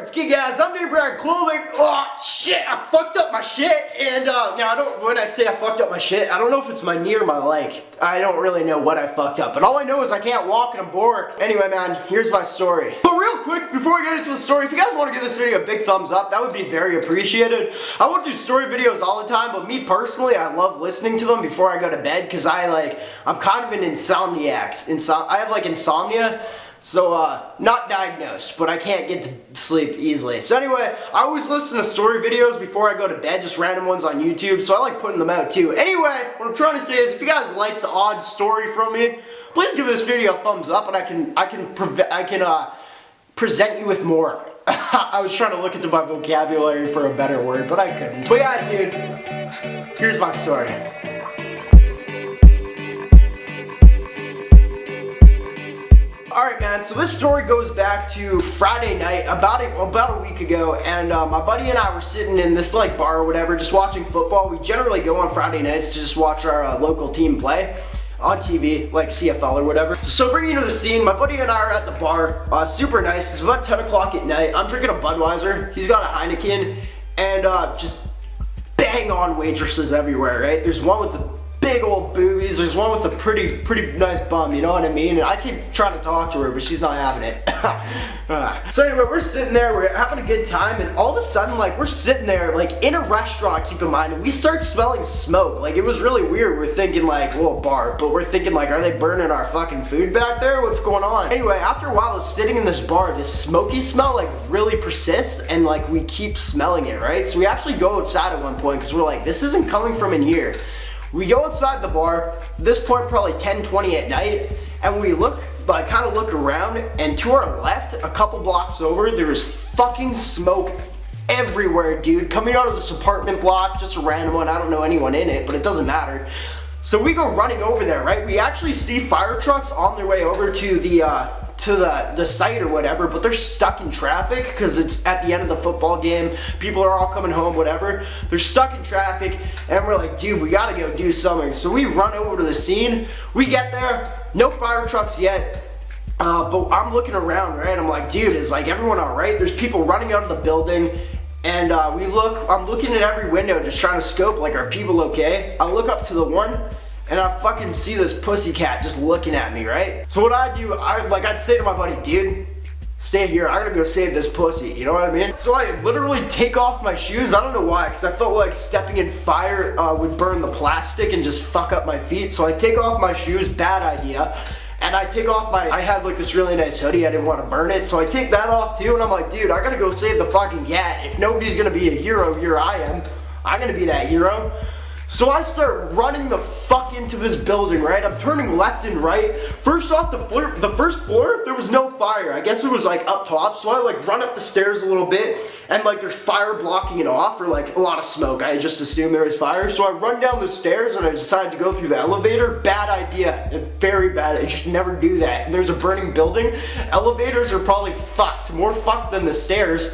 It's good, guys. I'm NameBran Clothing. Oh shit, I fucked up my shit, and now when I say I fucked up my shit, I don't know if it's my knee or my leg. I don't really know what I fucked up, but all I know is I can't walk and I'm bored. Anyway, man, here's my story. But real quick, before we get into the story, if you guys want to give this video a big thumbs up, that would be very appreciated. I won't do story videos all the time, but me personally, I love listening to them before I go to bed, because I'm kind of an insomniac. I have like insomnia. So, not diagnosed, but I can't get to sleep easily. So anyway, I always listen to story videos before I go to bed, just random ones on YouTube, so I like putting them out too. Anyway, what I'm trying to say is, if you guys like the odd story from me, please give this video a thumbs up, and I can present you with more. I was trying to look into my vocabulary for a better word, but I couldn't. But yeah, dude, here's my story. Alright, man, so this story goes back to Friday night, about a week ago, and my buddy and I were sitting in this like bar or whatever, just watching football. We generally go on Friday nights to just watch our local team play on TV, like CFL or whatever. So bringing you to the scene, my buddy and I are at the bar, super nice. It's about 10 o'clock at night. I'm drinking a Budweiser, he's got a Heineken, and just bang on waitresses everywhere, right? There's one with the big old boobies, there's one with a pretty nice bum, you know what I mean? And I keep trying to talk to her, but she's not having it. So anyway, we're sitting there, we're having a good time, and all of a sudden, like, we're sitting there, like, in a restaurant, keep in mind, and we start smelling smoke. Like, it was really weird. We're thinking, like, well, bar, but we're thinking, like, are they burning our fucking food back there? What's going on? Anyway, after a while of sitting in this bar, this smoky smell, like, really persists, and, like, we keep smelling it, right? So we actually go outside at one point, because we're like, this isn't coming from in here. We go inside the bar, at this point probably 10:20 at night, and we look, like, kind of look around, and to our left, a couple blocks over, there is fucking smoke everywhere, dude, coming out of this apartment block, just a random one. I don't know anyone in it, but it doesn't matter. So we go running over there, right? We actually see fire trucks on their way over to the site or whatever, but they're stuck in traffic because it's at the end of the football game. People are all coming home, whatever. They're stuck in traffic, and we're like, dude, we gotta go do something. So we run over to the scene. We get there, no fire trucks yet. But I'm looking around, right? I'm like, dude, is like everyone all right? There's people running out of the building, and I'm looking at every window, just trying to scope, like, are people okay? I look up to the one, and I fucking see this pussycat just looking at me, right? So what I do, I'd say to my buddy, dude, stay here, I gotta go save this pussy, you know what I mean? So I literally take off my shoes. I don't know why, because I felt like stepping in fire would burn the plastic and just fuck up my feet. So I take off my shoes, bad idea. And I take off I had like this really nice hoodie, I didn't want to burn it, so I take that off too, and I'm like, dude, I gotta go save the fucking cat. If nobody's gonna be a hero, here I am. I'm gonna be that hero. So I start running the fuck into this building, right? I'm turning left and right. First off, the first floor, there was no fire. I guess it was like up top, so I like run up the stairs a little bit, and like there's fire blocking it off, or like a lot of smoke. I just assumed there was fire. So I run down the stairs and I decided to go through the elevator. Bad idea, very bad. I just never do that. And there's a burning building. Elevators are probably fucked, more fucked than the stairs.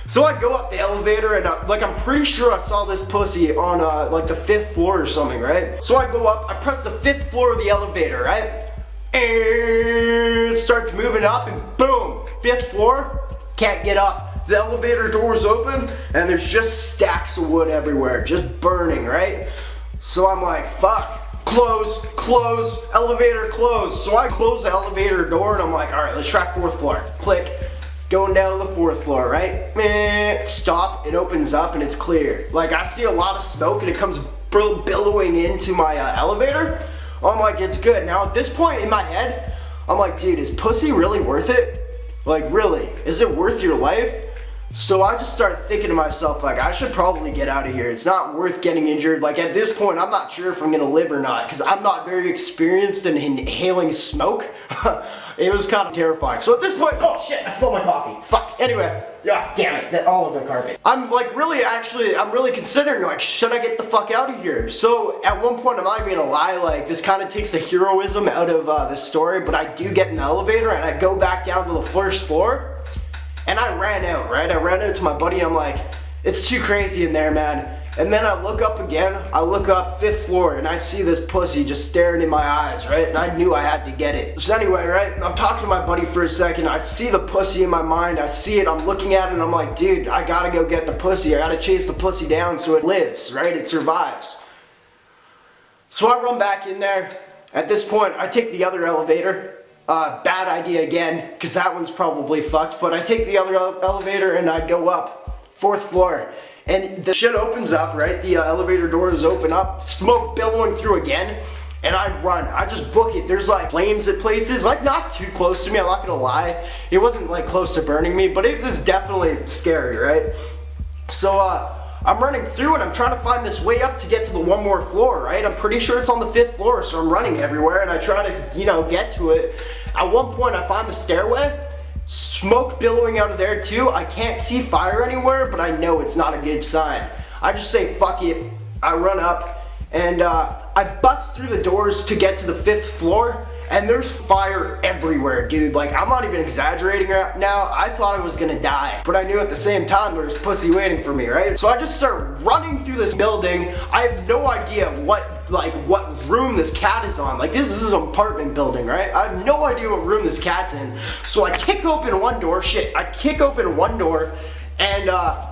So I go up the elevator, and I'm pretty sure I saw this pussy on like the 5th floor or something, right? So I go up, I press the 5th floor of the elevator, right? And it starts moving up, and boom, 5th floor, can't get up. The elevator door's open, and there's just stacks of wood everywhere, just burning, right? So I'm like, fuck, close, elevator close. So I close the elevator door, and I'm like, all right, let's try 4th floor. Click. Going down to the 4th floor, right? Stop, it opens up and it's clear. Like, I see a lot of smoke and it comes billowing into my elevator. I'm like, it's good. Now at this point in my head, I'm like, dude, is pussy really worth it? Like, really, is it worth your life? So I just start thinking to myself, like, I should probably get out of here. It's not worth getting injured. Like, at this point, I'm not sure if I'm gonna live or not, because I'm not very experienced in inhaling smoke. It was kind of terrifying. So at this point, oh shit, I spilled my coffee. Fuck. Anyway, yeah, damn it, all over the carpet. I'm like I'm really considering, like, should I get the fuck out of here? So at one point, I'm not even gonna lie, like, this kind of takes the heroism out of this story, but I do get in the elevator and I go back down to the 1st floor. And I ran out, right? I ran out to my buddy. I'm like, It's too crazy in there, man. And then I look up again, I look up 5th floor, and I see this pussy just staring in my eyes, right? And I knew I had to get it. So anyway, right, I'm talking to my buddy for a second, I see the pussy in my mind, I see it, I'm looking at it, and I'm like, dude, I gotta go get the pussy, I gotta chase the pussy down so it lives, right? It survives. So I run back in there. At this point, I take the other elevator. Bad idea again, because that one's probably fucked, but I take the other elevator and I go up, 4th floor. And the shit opens up, right? The elevator doors open up, smoke billowing through again, and I run. I just book it. There's like flames at places, like not too close to me, I'm not gonna lie. It wasn't like close to burning me, but it was definitely scary, right? So I'm running through and I'm trying to find this way up to get to the one more floor, right? I'm pretty sure it's on the 5th floor, so I'm running everywhere and I try to, you know, get to it. At one point I find the stairway. Smoke billowing out of there too. I can't see fire anywhere, but I know it's not a good sign. I just say fuck it. I run up and I bust through the doors to get to the 5th floor, and there's fire everywhere, dude. Like, I'm not even exaggerating right now. I thought I was gonna die, but I knew at the same time there was pussy waiting for me, right? So I just start running through this building. I have no idea what room this cat is on. Like, this is an apartment building, right? I have no idea what room this cat's in. So I kick open one door, I kick open one door, and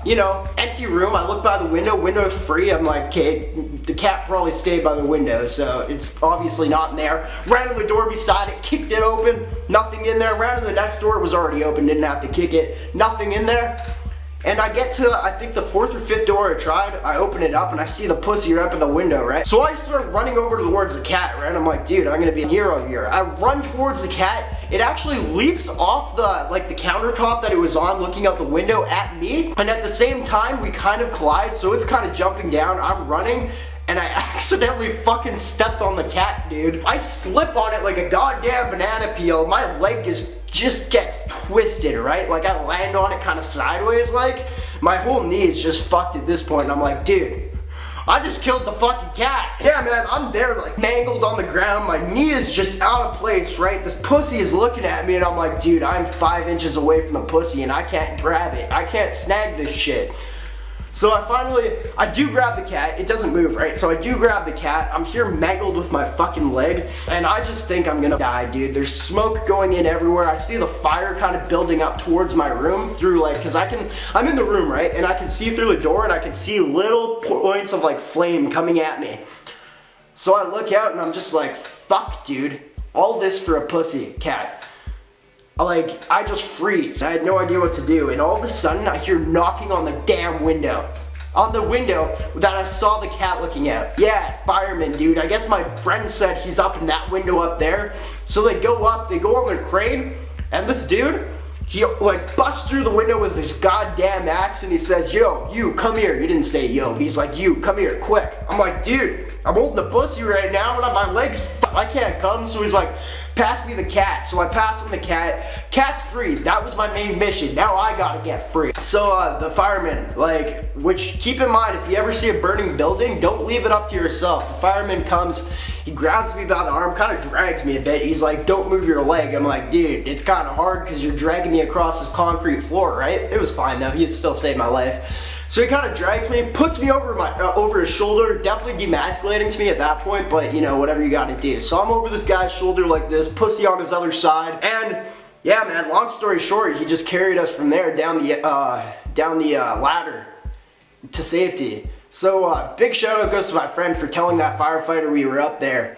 you know, empty room. I look by the window, window's free. I'm like, okay, the cat probably stayed by the window, so it's obviously not in there. Ran to the door beside it, kicked it open, nothing in there. Ran to the next door, it was already open, didn't have to kick it, nothing in there. And I get to, I think the 4th or 5th door I tried, I open it up and I see the pussy right up in the window, right? So I start running over towards the cat, right? I'm like, dude, I'm gonna be a hero here. I run towards the cat. It actually leaps off the countertop that it was on, looking out the window at me. And at the same time, we kind of collide, so it's kind of jumping down. I'm running, and I accidentally fucking stepped on the cat, dude. I slip on it like a goddamn banana peel. My leg just gets twisted, right? Like, I land on it kind of sideways, like. My whole knee is just fucked at this point, and I'm like, dude, I just killed the fucking cat. Yeah, man, I'm there, like, mangled on the ground. My knee is just out of place, right? This pussy is looking at me, and I'm like, dude, I'm 5 inches away from the pussy, and I can't grab it. I can't snag this shit. So I do grab the cat. It doesn't move, right? So I do grab the cat. I'm here mangled with my fucking leg, and I just think I'm gonna die, dude. There's smoke going in everywhere. I see the fire kind of building up towards my room through, like, cause I'm in the room, right? And I can see through the door, and I can see little points of like flame coming at me. So I look out and I'm just like, fuck, dude. All this for a pussy cat. Like, I just freeze. I had no idea what to do, and all of a sudden I hear knocking on the damn window. On the window that I saw the cat looking at. Yeah, fireman, dude. I guess my friend said he's up in that window up there. So they go up, they go over the crane, and this dude, he like busts through the window with his goddamn axe, and he says, yo, you, come here. He didn't say yo, but he's like, you, come here, quick. I'm like, dude, I'm holding the pussy right now, and my leg's I can't come. So he's like, pass me the cat. So I pass him the cat. Cat's free. That was my main mission. Now I gotta get free. So the fireman, like, which keep in mind, if you ever see a burning building, don't leave it up to yourself. The fireman comes, he grabs me by the arm, kind of drags me a bit. He's like, don't move your leg. I'm like, dude, it's kind of hard because you're dragging me across this concrete floor, right? It was fine though. He still saved my life. So he kind of drags me, puts me over his shoulder, definitely demasculating to me at that point, but you know, whatever you gotta do. So I'm over this guy's shoulder like this, pussy on his other side, and yeah, man, long story short, he just carried us from there down the ladder to safety. So big shout out goes to my friend for telling that firefighter we were up there.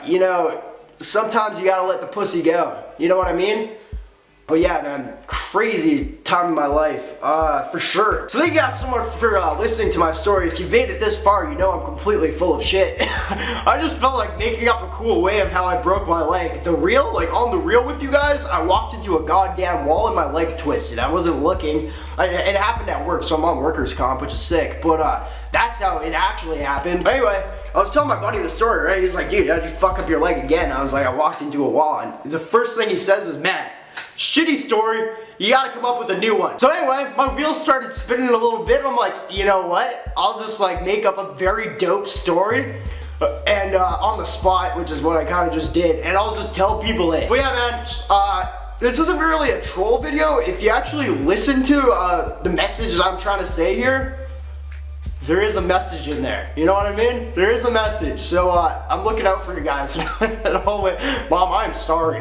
You know, sometimes you gotta let the pussy go, you know what I mean? But yeah, man, crazy time in my life, for sure. So thank you guys so much for listening to my story. If you've made it this far, you know I'm completely full of shit. I just felt like making up a cool way of how I broke my leg. On the real with you guys, I walked into a goddamn wall and my leg twisted. I wasn't looking. It happened at work, so I'm on workers' comp, which is sick. But that's how it actually happened. Anyway, I was telling my buddy the story, right? He's like, dude, how'd you fuck up your leg again? I was like, I walked into a wall, and the first thing he says is, man, shitty story, you gotta come up with a new one. So anyway, my wheels started spinning a little bit. I'm like, you know what? I'll just like make up a very dope story and on the spot, which is what I kind of just did, and I'll just tell people it. But yeah, man, this isn't really a troll video. If you actually listen to the message that I'm trying to say here, there is a message in there. You know what I mean? There is a message. So I'm looking out for you guys. Mom, I'm sorry.